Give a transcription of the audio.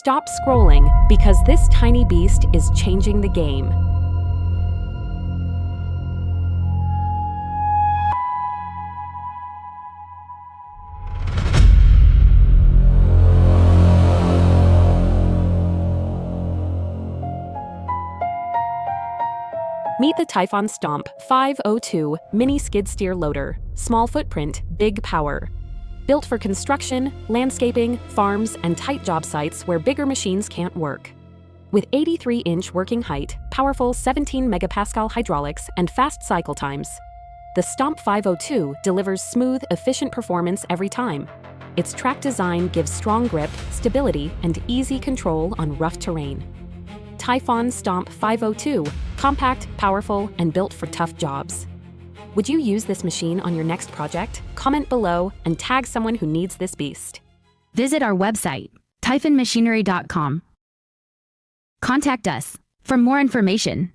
Stop scrolling because this tiny beast is changing the game. Meet the TYPHON STOMP 502 mini skid steer loader. Small footprint, big power. Built for construction, landscaping, farms, and tight job sites where bigger machines can't work. With 83-inch working height, powerful 17 megapascal hydraulics, and fast cycle times, the STOMP 502 delivers smooth, efficient performance every time. Its track design gives strong grip, stability, and easy control on rough terrain. TYPHON STOMP 502, compact, powerful, and built for tough jobs. Would you use this machine on your next project? Comment below and tag someone who needs this beast. Visit our website, typhonmachinery.com. Contact us for more information.